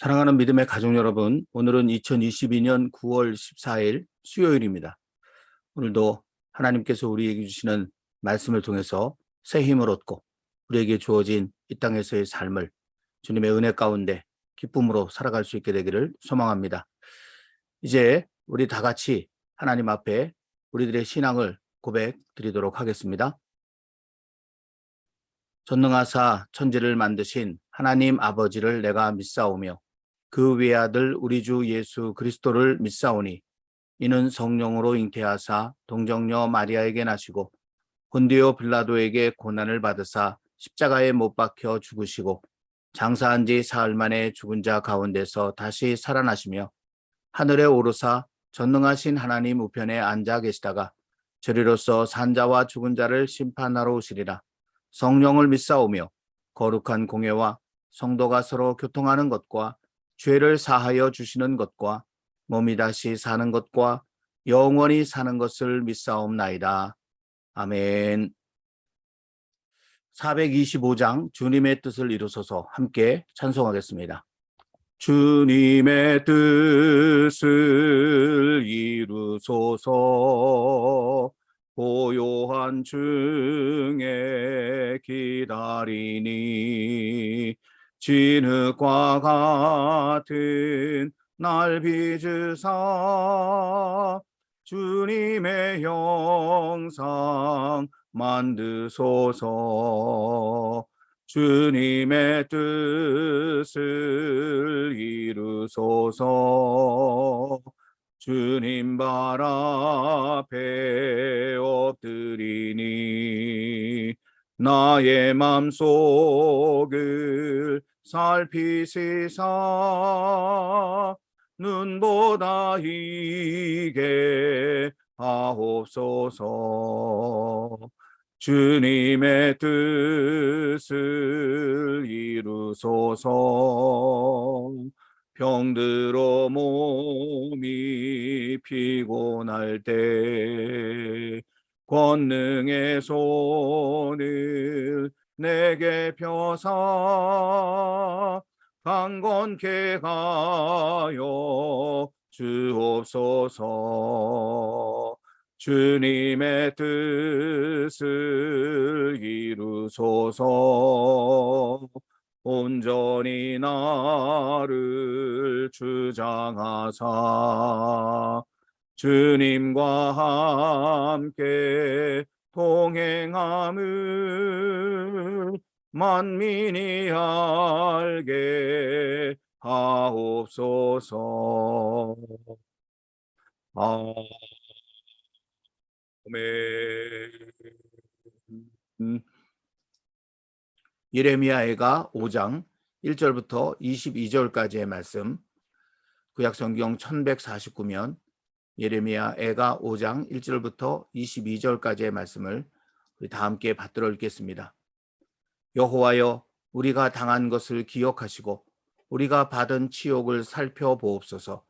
사랑하는 믿음의 가족 여러분, 오늘은 2022년 9월 14일 수요일입니다. 오늘도 하나님께서 우리에게 주시는 말씀을 통해서 새 힘을 얻고 우리에게 주어진 이 땅에서의 삶을 주님의 은혜 가운데 기쁨으로 살아갈 수 있게 되기를 소망합니다. 이제 우리 다 같이 하나님 앞에 우리들의 신앙을 고백 드리도록 하겠습니다. 전능하사 천지를 만드신 하나님 아버지를 내가 믿사오며 그 외아들 우리 주 예수 그리스도를 믿사오니 이는 성령으로 잉태하사 동정녀 마리아에게 나시고 본디오 빌라도에게 고난을 받으사 십자가에 못 박혀 죽으시고 장사한 지 사흘 만에 죽은 자 가운데서 다시 살아나시며 하늘에 오르사 전능하신 하나님 우편에 앉아 계시다가 저리로서 산자와 죽은 자를 심판하러 오시리라. 성령을 믿사오며 거룩한 공예와 성도가 서로 교통하는 것과 죄를 사하여 주시는 것과 몸이 다시 사는 것과 영원히 사는 것을 믿사옵나이다. 아멘. 425장 주님의 뜻을 이루소서 함께 찬송하겠습니다. 주님의 뜻을 이루소서 고요한 중에 기다리니 진흙과 같은 날 빚으사 주님의 형상 만드소서. 주님의 뜻을 이루소서. 주님 발 앞에 엎드리니 나의 맘속을 살피시사 눈보다 희게 하옵소서. 주님의 뜻을 이루소서. 병들어 몸이 피곤할 때 권능의 손을 내게 펴사 강건케 하여 주옵소서. 주님의 뜻을 이루소서. 온전히 나를 주장하사 주님과 함께 동행함을 만민이 알게 하옵소서. 아멘. 예레미야애가 5장 1절부터 22절까지의 말씀, 구약성경 1149면 예레미야애가 5장 1절부터 22절까지의 말씀을 우리 다 함께 받들어 읽겠습니다. 여호와여, 우리가 당한 것을 기억하시고 우리가 받은 치욕을 살펴보옵소서.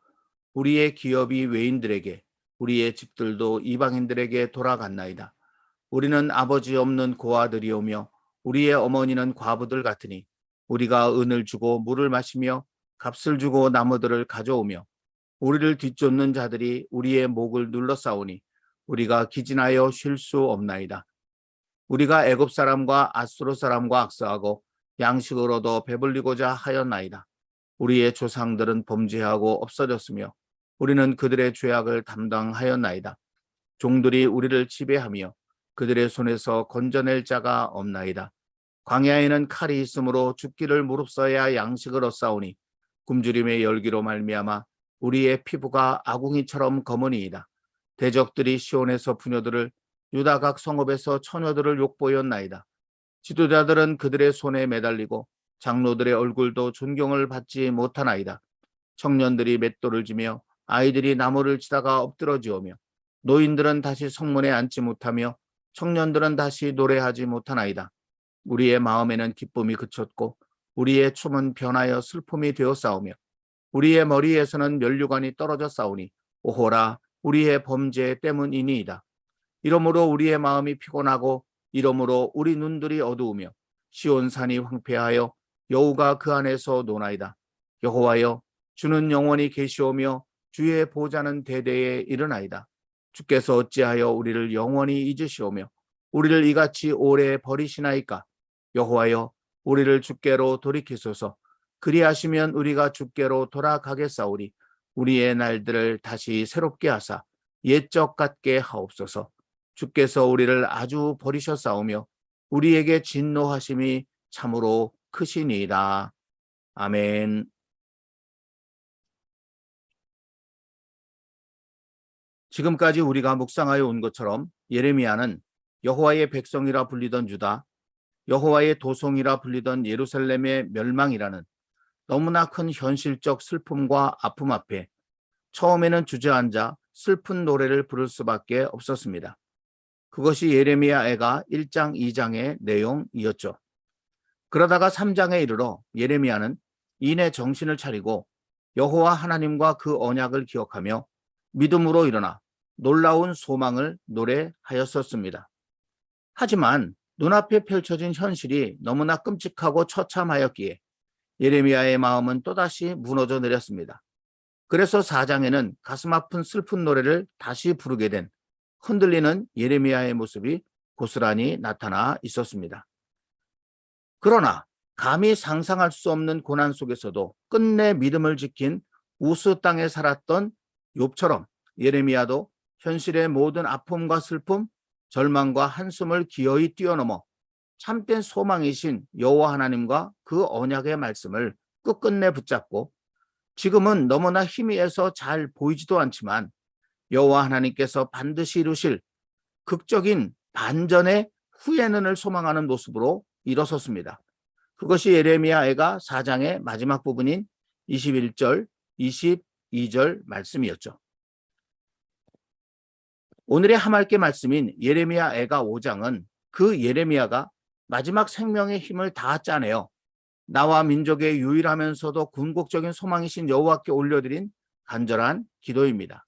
우리의 기업이 외인들에게, 우리의 집들도 이방인들에게 돌아갔나이다. 우리는 아버지 없는 고아들이오며 우리의 어머니는 과부들 같으니 우리가 은을 주고 물을 마시며 값을 주고 나무들을 가져오며 우리를 뒤쫓는 자들이 우리의 목을 눌러싸우니 우리가 기진하여 쉴 수 없나이다. 우리가 애굽 사람과 앗수르 사람과 악사하고 양식을 얻어 배불리고자 하였나이다. 우리의 조상들은 범죄하고 없어졌으며 우리는 그들의 죄악을 담당하였나이다. 종들이 우리를 지배하며 그들의 손에서 건져낼 자가 없나이다. 광야에는 칼이 있으므로 죽기를 무릅써야 양식을 얻사오니 굶주림의 열기로 말미암아 우리의 피부가 아궁이처럼 검으니이다. 대적들이 시온에서 부녀들을, 유다 각 성읍에서 처녀들을 욕보였나이다. 지도자들은 그들의 손에 매달리고 장로들의 얼굴도 존경을 받지 못하나이다. 청년들이 맷돌을 지며 아이들이 나무를 치다가 엎드러지오며 노인들은 다시 성문에 앉지 못하며 청년들은 다시 노래하지 못하나이다. 우리의 마음에는 기쁨이 그쳤고 우리의 춤은 변하여 슬픔이 되어 싸우며 우리의 머리에서는 면류관이 떨어져 싸우니 오호라, 우리의 범죄 때문이니이다. 이러므로 우리의 마음이 피곤하고 이러므로 우리 눈들이 어두우며 시온산이 황폐하여 여우가 그 안에서 노나이다. 여호와여, 주는 영원히 계시오며 주의 보좌는 대대에 이르나이다. 주께서 어찌하여 우리를 영원히 잊으시오며 우리를 이같이 오래 버리시나이까? 여호와여, 우리를 주께로 돌이키소서. 그리하시면 우리가 주께로 돌아가겠사오니 우리의 날들을 다시 새롭게 하사 옛적 같게 하옵소서. 주께서 우리를 아주 버리셨사오며 우리에게 진노하심이 참으로 크시니이다. 아멘. 지금까지 우리가 묵상하여 온 것처럼 예레미야는 여호와의 백성이라 불리던 유다, 여호와의 도성이라 불리던 예루살렘의 멸망이라는 너무나 큰 현실적 슬픔과 아픔 앞에 처음에는 주저앉아 슬픈 노래를 부를 수밖에 없었습니다. 그것이 예레미야애가 1장, 2장의 내용이었죠. 그러다가 3장에 이르러 예레미야는 이내 정신을 차리고 여호와 하나님과 그 언약을 기억하며 믿음으로 일어나 놀라운 소망을 노래하였었습니다. 하지만 눈앞에 펼쳐진 현실이 너무나 끔찍하고 처참하였기에 예레미야의 마음은 또다시 무너져 내렸습니다. 그래서 4장에는 가슴 아픈 슬픈 노래를 다시 부르게 된 흔들리는 예레미야의 모습이 고스란히 나타나 있었습니다. 그러나 감히 상상할 수 없는 고난 속에서도 끝내 믿음을 지킨 우스 땅에 살았던 욥처럼 예레미야도 현실의 모든 아픔과 슬픔, 절망과 한숨을 기어이 뛰어넘어 참된 소망이신 여호와 하나님과 그 언약의 말씀을 끝끝내 붙잡고 지금은 너무나 희미해서 잘 보이지도 않지만 여호와 하나님께서 반드시 이루실 극적인 반전의 후예는을 소망하는 모습으로 일어섰습니다. 그것이 예레미야애가 4장의 마지막 부분인 21절, 22절 말씀이었죠. 오늘의 하말께 말씀인 예레미야애가 5장은 그 예레미야가 마지막 생명의 힘을 다 짜내어 나와 민족의 유일하면서도 궁극적인 소망이신 여호와께 올려드린 간절한 기도입니다.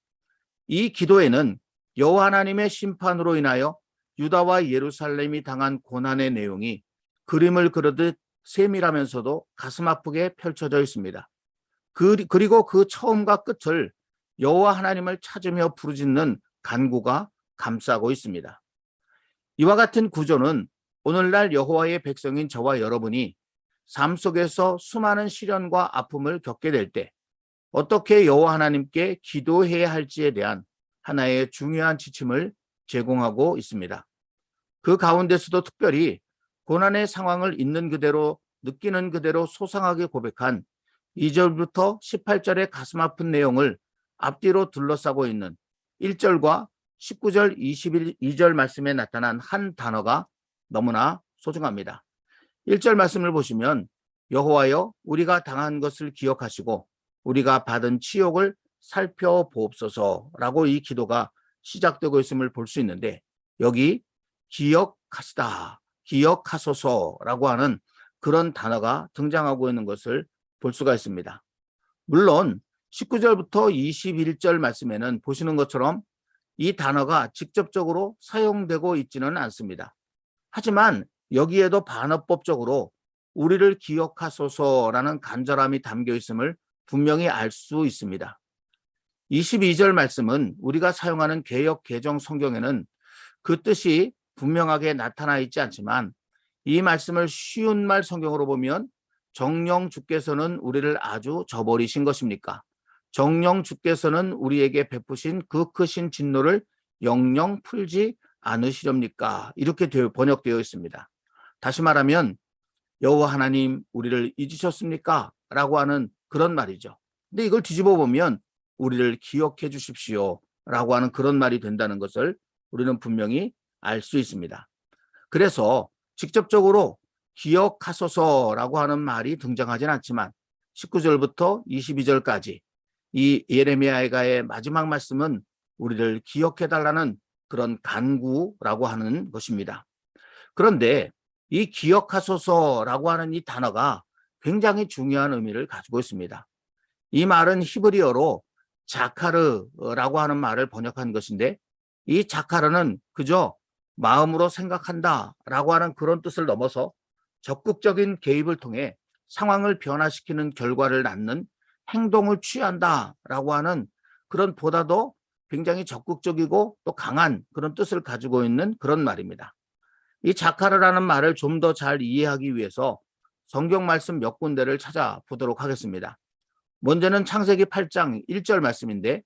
이 기도에는 여호와 하나님의 심판으로 인하여 유다와 예루살렘이 당한 고난의 내용이 그림을 그리듯 세밀하면서도 가슴 아프게 펼쳐져 있습니다. 그리고 그 처음과 끝을 여호와 하나님을 찾으며 부르짖는 간구가 감싸고 있습니다. 이와 같은 구조는 오늘날 여호와의 백성인 저와 여러분이 삶 속에서 수많은 시련과 아픔을 겪게 될 때 어떻게 여호와 하나님께 기도해야 할지에 대한 하나의 중요한 지침을 제공하고 있습니다. 그 가운데서도 특별히 고난의 상황을 있는 그대로 느끼는 그대로 소상하게 고백한 2절부터 18절의 가슴 아픈 내용을 앞뒤로 둘러싸고 있는 1절과 19절, 22절 말씀에 나타난 한 단어가 너무나 소중합니다. 1절 말씀을 보시면 여호와여 우리가 당한 것을 기억하시고 우리가 받은 치욕을 살펴보옵소서라고 이 기도가 시작되고 있음을 볼 수 있는데 여기 기억하시다, 기억하소서라고 하는 그런 단어가 등장하고 있는 것을 볼 수가 있습니다. 물론 19절부터 21절 말씀에는 보시는 것처럼 이 단어가 직접적으로 사용되고 있지는 않습니다. 하지만 여기에도 반어법적으로 우리를 기억하소서라는 간절함이 담겨 있음을 분명히 알 수 있습니다. 22절 말씀은 우리가 사용하는 개역 개정 성경에는 그 뜻이 분명하게 나타나 있지 않지만 이 말씀을 쉬운 말 성경으로 보면 정녕 주께서는 우리를 아주 저버리신 것입니까? 정녕 주께서는 우리에게 베푸신 그 크신 진노를 영영 풀지 않으시렵니까? 이렇게 번역되어 있습니다. 다시 말하면 여호와 하나님 우리를 잊으셨습니까? 라고 하는 그런 말이죠. 근데 이걸 뒤집어 보면 우리를 기억해 주십시오 라고 하는 그런 말이 된다는 것을 우리는 분명히 알 수 있습니다. 그래서 직접적으로 기억하소서라고 하는 말이 등장하진 않지만 19절부터 22절까지 이 예레미야의 마지막 말씀은 우리를 기억해 달라는 그런 간구라고 하는 것입니다. 그런데 이 기억하소서라고 하는 이 단어가 굉장히 중요한 의미를 가지고 있습니다. 이 말은 히브리어로 자카르라고 하는 말을 번역한 것인데 이 자카르는 그저 마음으로 생각한다라고 하는 그런 뜻을 넘어서 적극적인 개입을 통해 상황을 변화시키는 결과를 낳는 행동을 취한다라고 하는 그런 보다도 굉장히 적극적이고 또 강한 그런 뜻을 가지고 있는 그런 말입니다. 이 자카르라는 말을 좀 더 잘 이해하기 위해서 성경 말씀 몇 군데를 찾아보도록 하겠습니다. 먼저는 창세기 8장 1절 말씀인데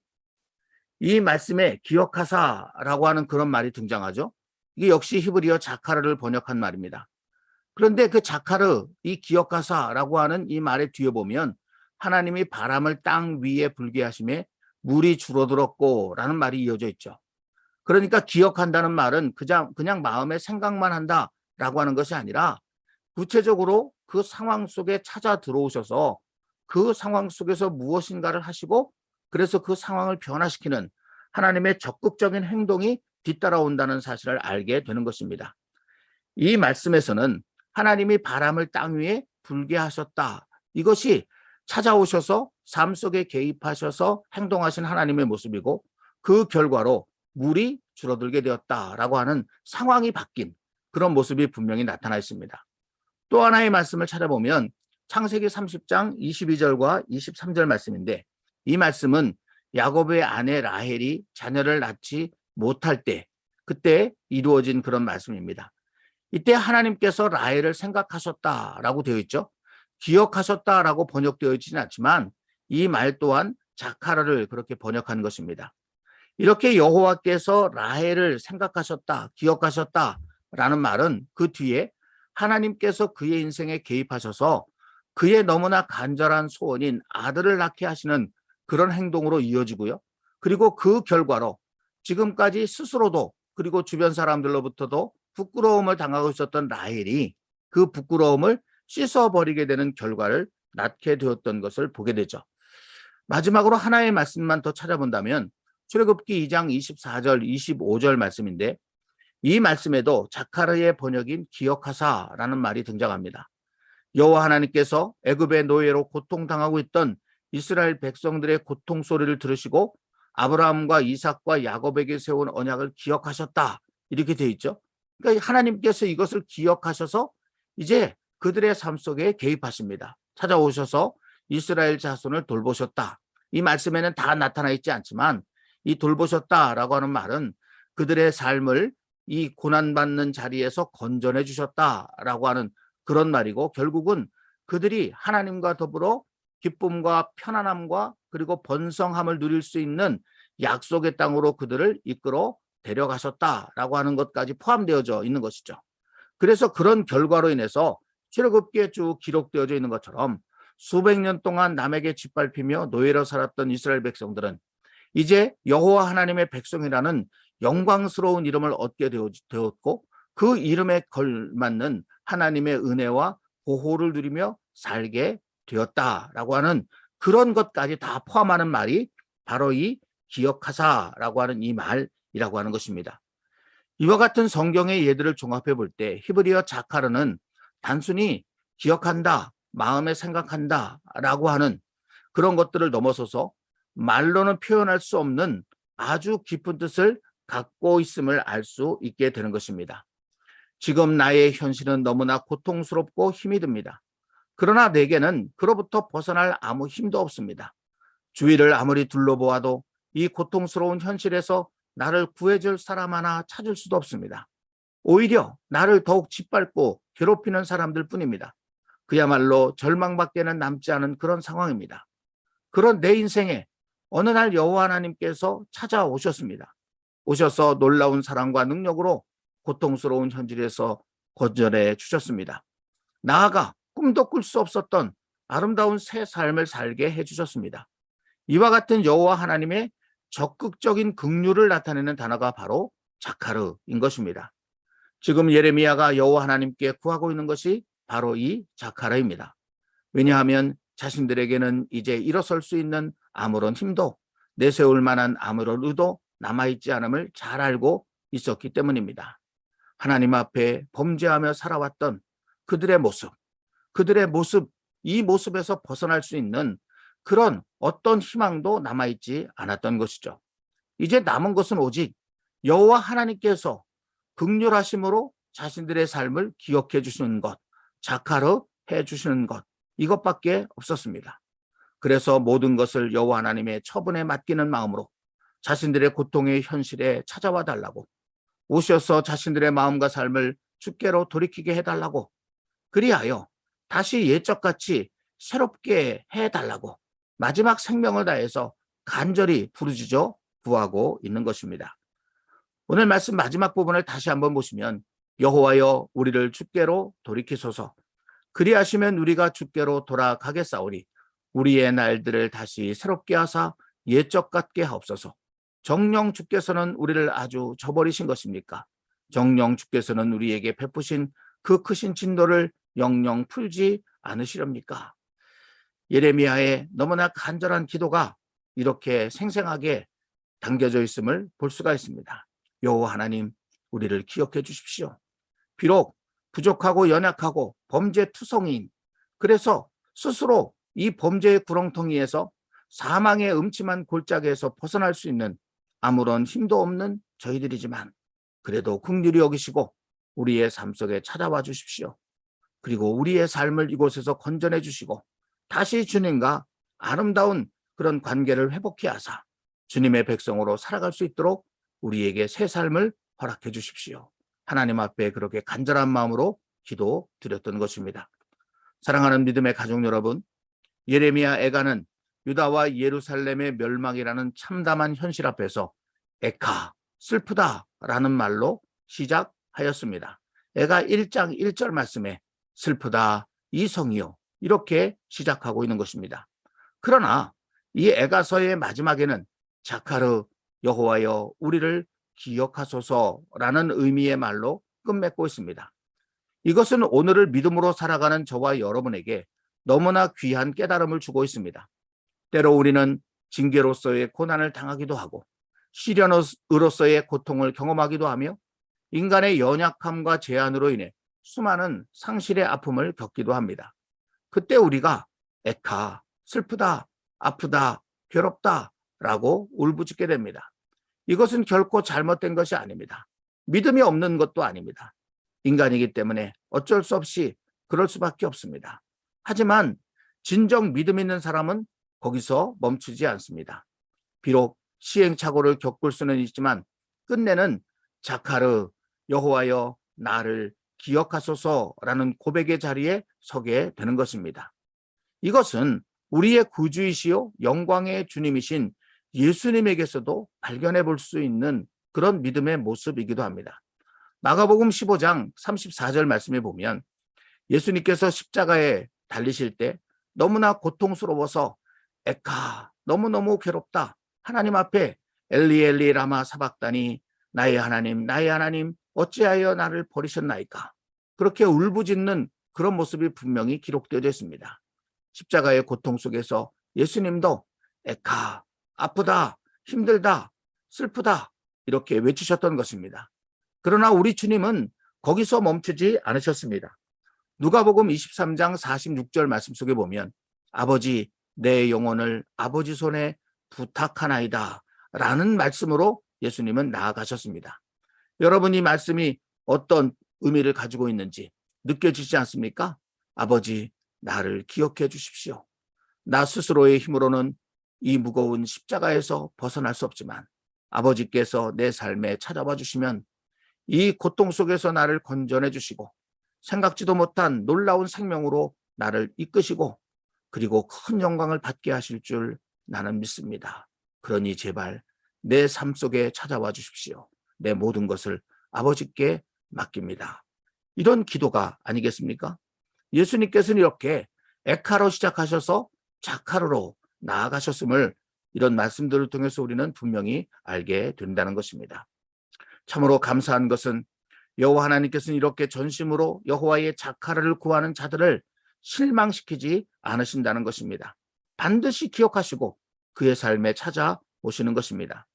이 말씀에 기억하사라고 하는 그런 말이 등장하죠. 이게 역시 히브리어 자카르를 번역한 말입니다. 그런데 그 자카르, 이 기억하사라고 하는 이 말의 뒤에 보면 하나님이 바람을 땅 위에 불게 하심에 물이 줄어들었고 라는 말이 이어져 있죠. 그러니까 기억한다는 말은 그냥 마음에 생각만 한다라고 하는 것이 아니라 구체적으로 그 상황 속에 찾아 들어오셔서 그 상황 속에서 무엇인가를 하시고 그래서 그 상황을 변화시키는 하나님의 적극적인 행동이 뒤따라온다는 사실을 알게 되는 것입니다. 이 말씀에서는 하나님이 바람을 땅 위에 불게 하셨다. 이것이 찾아오셔서 삶 속에 개입하셔서 행동하신 하나님의 모습이고 그 결과로 물이 줄어들게 되었다라고 하는 상황이 바뀐 그런 모습이 분명히 나타나 있습니다. 또 하나의 말씀을 찾아보면 창세기 30장 22절과 23절 말씀인데 이 말씀은 야곱의 아내 라헬이 자녀를 낳지 못할 때 그때 이루어진 그런 말씀입니다. 이때 하나님께서 라헬을 생각하셨다라고 되어 있죠. 기억하셨다라고 번역되어 있지는 않지만 이 말 또한 자카르를 그렇게 번역한 것입니다. 이렇게 여호와께서 라헬을 생각하셨다, 기억하셨다라는 말은 그 뒤에 하나님께서 그의 인생에 개입하셔서 그의 너무나 간절한 소원인 아들을 낳게 하시는 그런 행동으로 이어지고요. 그리고 그 결과로 지금까지 스스로도 그리고 주변 사람들로부터도 부끄러움을 당하고 있었던 라헬이 그 부끄러움을 씻어버리게 되는 결과를 낳게 되었던 것을 보게 되죠. 마지막으로 하나의 말씀만 더 찾아본다면 출애굽기 2장 24절 25절 말씀인데, 이 말씀에도 자카르의 번역인 기억하사라는 말이 등장합니다. 여호와 하나님께서 애굽의 노예로 고통당하고 있던 이스라엘 백성들의 고통 소리를 들으시고 아브라함과 이삭과 야곱에게 세운 언약을 기억하셨다, 이렇게 되어 있죠. 그러니까 하나님께서 이것을 기억하셔서 이제 그들의 삶 속에 개입하십니다. 찾아오셔서 이스라엘 자손을 돌보셨다. 이 말씀에는 다 나타나 있지 않지만 이 돌보셨다라고 하는 말은 그들의 삶을 이 고난받는 자리에서 건져내 주셨다라고 하는 그런 말이고, 결국은 그들이 하나님과 더불어 기쁨과 편안함과 그리고 번성함을 누릴 수 있는 약속의 땅으로 그들을 이끌어 데려가셨다라고 하는 것까지 포함되어져 있는 것이죠. 그래서 그런 결과로 인해서 출애굽기에 쭉 기록되어져 있는 것처럼 수백 년 동안 남에게 짓밟히며 노예로 살았던 이스라엘 백성들은 이제 여호와 하나님의 백성이라는 영광스러운 이름을 얻게 되었고, 그 이름에 걸맞는 하나님의 은혜와 보호를 누리며 살게 되었다라고 하는 그런 것까지 다 포함하는 말이 바로 이 기억하사라고 하는 이 말이라고 하는 것입니다. 이와 같은 성경의 예들을 종합해 볼 때 히브리어 자카르는 단순히 기억한다, 마음에 생각한다 라고 하는 그런 것들을 넘어서서 말로는 표현할 수 없는 아주 깊은 뜻을 갖고 있음을 알 수 있게 되는 것입니다. 지금 나의 현실은 너무나 고통스럽고 힘이 듭니다. 그러나 내게는 그로부터 벗어날 아무 힘도 없습니다. 주위를 아무리 둘러보아도 이 고통스러운 현실에서 나를 구해줄 사람 하나 찾을 수도 없습니다. 오히려 나를 더욱 짓밟고 괴롭히는 사람들 뿐입니다. 그야말로 절망밖에는 남지 않은 그런 상황입니다. 그런 내 인생에 어느 날 여호와 하나님께서 찾아오셨습니다. 오셔서 놀라운 사랑과 능력으로 고통스러운 현실에서 건져내 주셨습니다. 나아가 꿈도 꿀 수 없었던 아름다운 새 삶을 살게 해주셨습니다. 이와 같은 여호와 하나님의 적극적인 긍휼을 나타내는 단어가 바로 자카르인 것입니다. 지금 예레미야가 여호와 하나님께 구하고 있는 것이 바로 이 자카르입니다. 왜냐하면 자신들에게는 이제 일어설 수 있는 아무런 힘도 내세울 만한 아무런 의도 남아있지 않음을 잘 알고 있었기 때문입니다. 하나님 앞에 범죄하며 살아왔던 그들의 모습, 이 모습에서 벗어날 수 있는 그런 어떤 희망도 남아있지 않았던 것이죠. 이제 남은 것은 오직 여호와 하나님께서 긍휼하심으로 자신들의 삶을 기억해 주시는 것, 자카르 해 주시는 것, 이것밖에 없었습니다. 그래서 모든 것을 여호와 하나님의 처분에 맡기는 마음으로 자신들의 고통의 현실에 찾아와 달라고, 오셔서 자신들의 마음과 삶을 주께로 돌이키게 해달라고, 그리하여 다시 옛적같이 새롭게 해달라고 마지막 생명을 다해서 간절히 부르짖어 구하고 있는 것입니다. 오늘 말씀 마지막 부분을 다시 한번 보시면, 여호와여 우리를 주께로 돌이키소서, 그리하시면 우리가 주께로 돌아가겠사오니 우리의 날들을 다시 새롭게 하사 옛적 같게 하옵소서. 정녕 주께서는 우리를 아주 저버리신 것입니까? 정녕 주께서는 우리에게 베푸신 그 크신 진노를 영영 풀지 않으시렵니까? 예레미야의 너무나 간절한 기도가 이렇게 생생하게 담겨져 있음을 볼 수가 있습니다. 여호와 하나님, 우리를 기억해 주십시오. 비록 부족하고 연약하고 범죄투성이인, 그래서 스스로 이 범죄의 구렁텅이에서 사망의 음침한 골짜기에서 벗어날 수 있는 아무런 힘도 없는 저희들이지만 그래도 긍휼히 여기시고 우리의 삶 속에 찾아와 주십시오. 그리고 우리의 삶을 이곳에서 건져내 주시고 다시 주님과 아름다운 그런 관계를 회복해 하사 주님의 백성으로 살아갈 수 있도록 우리에게 새 삶을 허락해 주십시오. 하나님 앞에 그렇게 간절한 마음으로 기도드렸던 것입니다. 사랑하는 믿음의 가족 여러분, 예레미야 애가는 유다와 예루살렘의 멸망이라는 참담한 현실 앞에서 에카, 슬프다라는 말로 시작하였습니다. 애가 1장 1절 말씀에 슬프다 이 성이요 이렇게 시작하고 있는 것입니다. 그러나 이 에가서의 마지막에는 자카르 여호와여 우리를 기억하소서라는 의미의 말로 끝맺고 있습니다. 이것은 오늘을 믿음으로 살아가는 저와 여러분에게 너무나 귀한 깨달음을 주고 있습니다. 때로 우리는 징계로서의 고난을 당하기도 하고 시련으로서의 고통을 경험하기도 하며 인간의 연약함과 제한으로 인해 수많은 상실의 아픔을 겪기도 합니다. 그때 우리가 에카, 슬프다, 아프다, 괴롭다 라고 울부짖게 됩니다. 이것은 결코 잘못된 것이 아닙니다. 믿음이 없는 것도 아닙니다. 인간이기 때문에 어쩔 수 없이 그럴 수밖에 없습니다. 하지만 진정 믿음 있는 사람은 거기서 멈추지 않습니다. 비록 시행착오를 겪을 수는 있지만 끝내는 자카르 여호와여 나를 기억하소서라는 고백의 자리에 서게 되는 것입니다. 이것은 우리의 구주이시요 영광의 주님이신 예수님에게서도 발견해 볼 수 있는 그런 믿음의 모습이기도 합니다. 마가복음 15장 34절 말씀에 보면 예수님께서 십자가에 달리실 때 너무나 고통스러워서 에카 너무너무 괴롭다. 하나님 앞에 엘리 엘리 라마 사박다니 나의 하나님 어찌하여 나를 버리셨나이까. 그렇게 울부짖는 그런 모습이 분명히 기록되어 있습니다. 십자가의 고통 속에서 예수님도 에카 아프다 힘들다 슬프다 이렇게 외치셨던 것입니다. 그러나 우리 주님은 거기서 멈추지 않으셨습니다. 누가복음 23장 46절 말씀 속에 보면 아버지 내 영혼을 아버지 손에 부탁하나이다 라는 말씀으로 예수님은 나아가셨습니다. 여러분 이 말씀이 어떤 의미를 가지고 있는지 느껴지지 않습니까? 아버지 나를 기억해 주십시오. 나 스스로의 힘으로는 이 무거운 십자가에서 벗어날 수 없지만 아버지께서 내 삶에 찾아와 주시면 이 고통 속에서 나를 건져내 주시고 생각지도 못한 놀라운 생명으로 나를 이끄시고 그리고 큰 영광을 받게 하실 줄 나는 믿습니다. 그러니 제발 내 삶 속에 찾아와 주십시오. 내 모든 것을 아버지께 맡깁니다. 이런 기도가 아니겠습니까? 예수님께서는 이렇게 에카로 시작하셔서 자카르로 나아가셨음을 이런 말씀들을 통해서 우리는 분명히 알게 된다는 것입니다. 참으로 감사한 것은 여호와 하나님께서는 이렇게 전심으로 여호와의 자카르를 구하는 자들을 실망시키지 않으신다는 것입니다. 반드시 기억하시고 그의 삶에 찾아오시는 것입니다.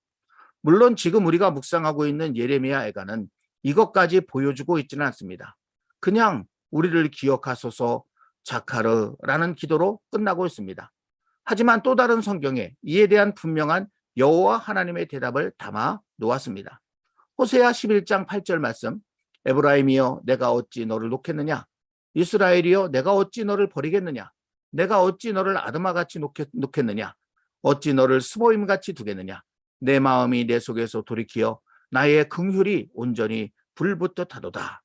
물론 지금 우리가 묵상하고 있는 예레미야 애가는 이것까지 보여주고 있지는 않습니다. 그냥 우리를 기억하소서 자카르라는 기도로 끝나고 있습니다. 하지만 또 다른 성경에 이에 대한 분명한 여호와 하나님의 대답을 담아 놓았습니다. 호세아 11장 8절 말씀 에브라임이여 내가 어찌 너를 놓겠느냐 이스라엘이여 내가 어찌 너를 버리겠느냐 내가 어찌 너를 아드마같이 놓겠느냐 어찌 너를 스보임같이 두겠느냐 내 마음이 내 속에서 돌이키어 나의 긍휼이 온전히 불붙듯 하도다.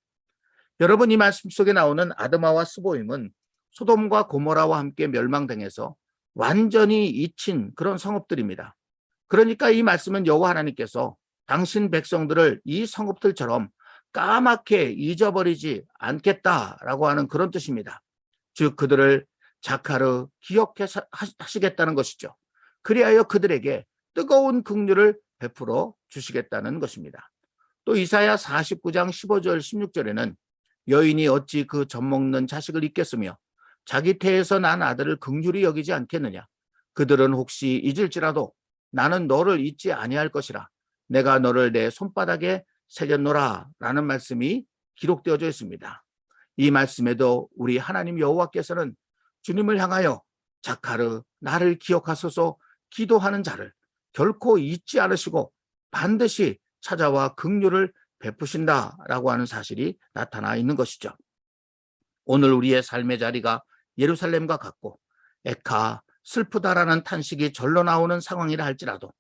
여러분 이 말씀 속에 나오는 아드마와 스보임은 소돔과 고모라와 함께 멸망당해서 완전히 잊힌 그런 성읍들입니다. 그러니까 이 말씀은 여호와 하나님께서 당신 백성들을 이 성읍들처럼 까맣게 잊어버리지 않겠다라고 하는 그런 뜻입니다. 즉 그들을 자카르 기억해 하시겠다는 것이죠. 그리하여 그들에게 뜨거운 긍휼을 베풀어 주시겠다는 것입니다. 또 이사야 49장 15절 16절에는 여인이 어찌 그 젖먹는 자식을 잊겠으며 자기 태에서 난 아들을 긍휼히 여기지 않겠느냐. 그들은 혹시 잊을지라도 나는 너를 잊지 아니할 것이라. 내가 너를 내 손바닥에 새겼노라 라는 말씀이 기록되어져 있습니다. 이 말씀에도 우리 하나님 여호와께서는 주님을 향하여 자카르 나를 기억하소서 기도하는 자를 결코 잊지 않으시고 반드시 찾아와 긍휼을 베푸신다라고 하는 사실이 나타나 있는 것이죠. 오늘 우리의 삶의 자리가 예루살렘과 같고 에카 슬프다라는 탄식이 절로 나오는 상황이라 할지라도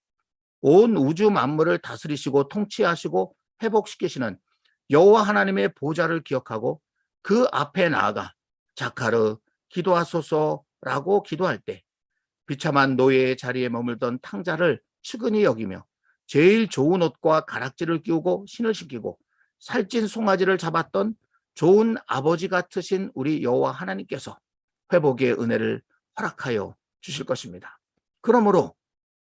온 우주 만물을 다스리시고 통치하시고 회복시키시는 여호와 하나님의 보좌를 기억하고 그 앞에 나아가 자카르 기도하소서라고 기도할 때 비참한 노예의 자리에 머물던 탕자를 측은히 여기며 제일 좋은 옷과 가락지를 끼우고 신을 시키고 살찐 송아지를 잡았던 좋은 아버지 같으신 우리 여호와 하나님께서 회복의 은혜를 허락하여 주실 것입니다. 그러므로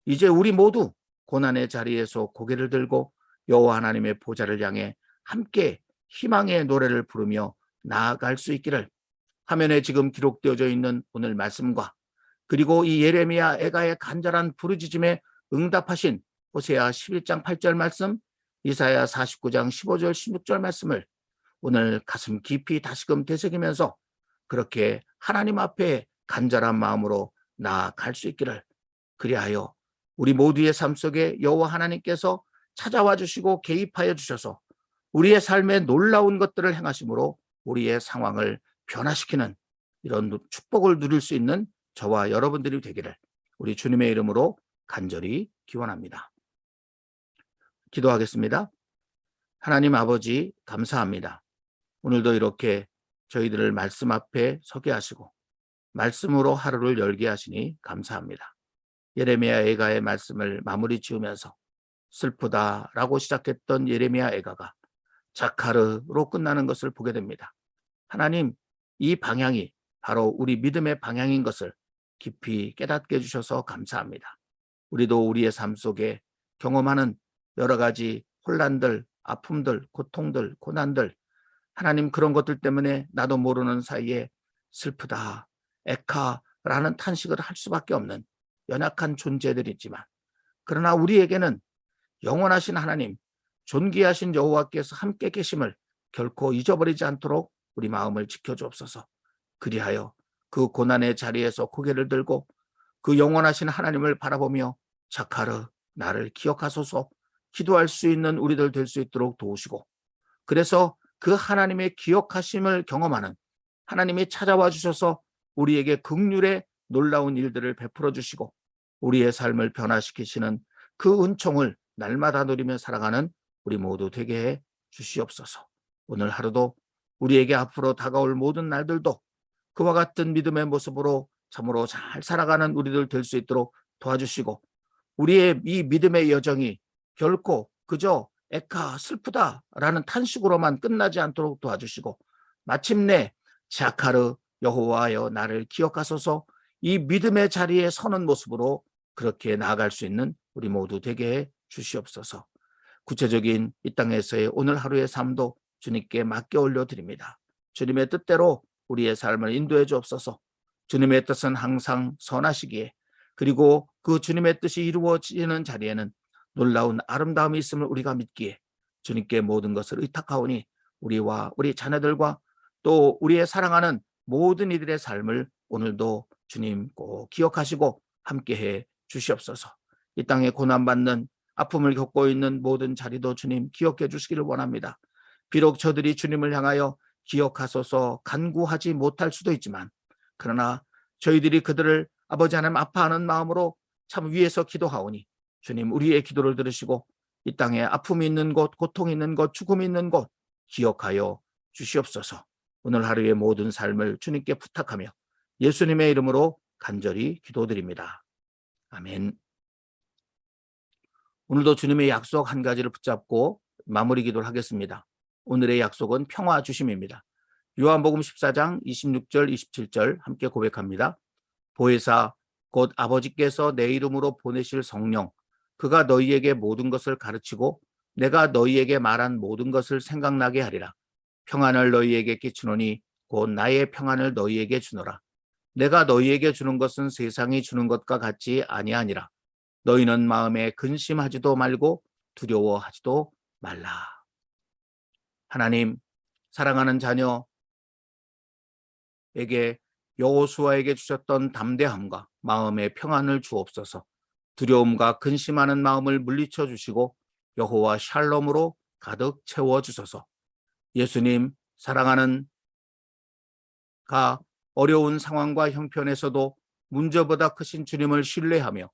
이제 우리 모두 고난의 자리에서 고개를 들고 여호와 하나님의 보좌를 향해 함께 희망의 노래를 부르며 나아갈 수 있기를, 화면에 지금 기록되어져 있는 오늘 말씀과 그리고 이 예레미야 애가의 간절한 부르짖음에 응답하신 호세아 11장 8절 말씀, 이사야 49장 15절 16절 말씀을 오늘 가슴 깊이 다시금 되새기면서 그렇게 하나님 앞에 간절한 마음으로 나아갈 수 있기를, 그리하여 우리 모두의 삶 속에 여호와 하나님께서 찾아와 주시고 개입하여 주셔서 우리의 삶에 놀라운 것들을 행하심으로 우리의 상황을 변화시키는 이런 축복을 누릴 수 있는 저와 여러분들이 되기를 우리 주님의 이름으로 간절히 기원합니다. 기도하겠습니다. 하나님 아버지, 감사합니다. 오늘도 이렇게 저희들을 말씀 앞에 서게 하시고 말씀으로 하루를 열게 하시니 감사합니다. 예레미야 애가의 말씀을 마무리 지으면서 슬프다라고 시작했던 예레미야 애가가 자카르로 끝나는 것을 보게 됩니다. 하나님, 이 방향이 바로 우리 믿음의 방향인 것을 깊이 깨닫게 해주셔서 감사합니다. 우리도 우리의 삶 속에 경험하는 여러 가지 혼란들, 아픔들, 고통들, 고난들, 하나님 그런 것들 때문에 나도 모르는 사이에 슬프다, 에카라는 탄식을 할 수밖에 없는 연약한 존재들이지만, 그러나 우리에게는 영원하신 하나님, 존귀하신 여호와께서 함께 계심을 결코 잊어버리지 않도록 우리 마음을 지켜주옵소서. 그리하여 그 고난의 자리에서 고개를 들고 그 영원하신 하나님을 바라보며 자카르, 나를 기억하소서 기도할 수 있는 우리들 될 수 있도록 도우시고, 그래서 그 하나님의 기억하심을 경험하는 하나님이 찾아와 주셔서 우리에게 긍휼의 놀라운 일들을 베풀어 주시고 우리의 삶을 변화시키시는 그 은총을 날마다 누리며 살아가는 우리 모두 되게 해 주시옵소서. 오늘 하루도 우리에게 앞으로 다가올 모든 날들도 그와 같은 믿음의 모습으로 참으로 잘 살아가는 우리들 될 수 있도록 도와주시고, 우리의 이 믿음의 여정이 결코 그저 에카 슬프다라는 탄식으로만 끝나지 않도록 도와주시고, 마침내 자카르 여호와여 나를 기억하소서 이 믿음의 자리에 서는 모습으로 그렇게 나아갈 수 있는 우리 모두 되게 해 주시옵소서. 구체적인 이 땅에서의 오늘 하루의 삶도 주님께 맡겨 올려드립니다. 주님의 뜻대로 우리의 삶을 인도해 주옵소서. 주님의 뜻은 항상 선하시기에, 그리고 그 주님의 뜻이 이루어지는 자리에는 놀라운 아름다움이 있음을 우리가 믿기에 주님께 모든 것을 의탁하오니 우리와 우리 자녀들과 또 우리의 사랑하는 모든 이들의 삶을 오늘도 주님 꼭 기억하시고 함께해 주시옵소서. 이 땅에 고난받는 아픔을 겪고 있는 모든 자리도 주님 기억해 주시기를 원합니다. 비록 저들이 주님을 향하여 기억하소서 간구하지 못할 수도 있지만, 그러나 저희들이 그들을 아버지 하나님 아파하는 마음으로 참 위에서 기도하오니 주님 우리의 기도를 들으시고 이 땅에 아픔이 있는 곳, 고통이 있는 곳, 죽음이 있는 곳 기억하여 주시옵소서. 오늘 하루의 모든 삶을 주님께 부탁하며 예수님의 이름으로 간절히 기도드립니다. 아멘. 오늘도 주님의 약속 한 가지를 붙잡고 마무리 기도를 하겠습니다. 오늘의 약속은 평화 주심입니다. 요한복음 14장 26절 27절 함께 고백합니다. 보혜사 곧 아버지께서 내 이름으로 보내실 성령, 그가 너희에게 모든 것을 가르치고 내가 너희에게 말한 모든 것을 생각나게 하리라. 평안을 너희에게 끼치노니 곧 나의 평안을 너희에게 주노라. 내가 너희에게 주는 것은 세상이 주는 것과 같지 아니하니라. 너희는 마음에 근심하지도 말고 두려워하지도 말라. 하나님, 사랑하는 자녀에게 여호수아에게 주셨던 담대함과 마음의 평안을 주옵소서. 두려움과 근심하는 마음을 물리쳐 주시고 여호와 샬롬으로 가득 채워 주소서. 예수님, 사랑하는 어려운 상황과 형편에서도 문제보다 크신 주님을 신뢰하며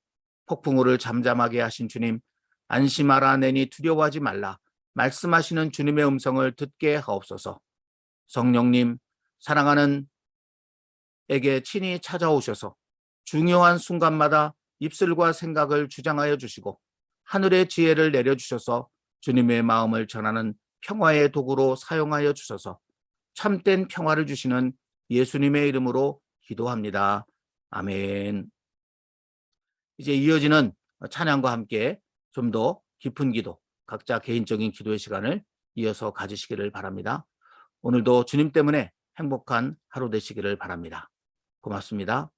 폭풍우를 잠잠하게 하신 주님, 안심하라 내니 두려워하지 말라 말씀하시는 주님의 음성을 듣게 하옵소서. 성령님, 사랑하는 에게 친히 찾아오셔서 중요한 순간마다 입술과 생각을 주장하여 주시고 하늘의 지혜를 내려주셔서 주님의 마음을 전하는 평화의 도구로 사용하여 주셔서 참된 평화를 주시는 예수님의 이름으로 기도합니다. 아멘. 이제 이어지는 찬양과 함께 좀 더 깊은 기도, 각자 개인적인 기도의 시간을 이어서 가지시기를 바랍니다. 오늘도 주님 때문에 행복한 하루 되시기를 바랍니다. 고맙습니다.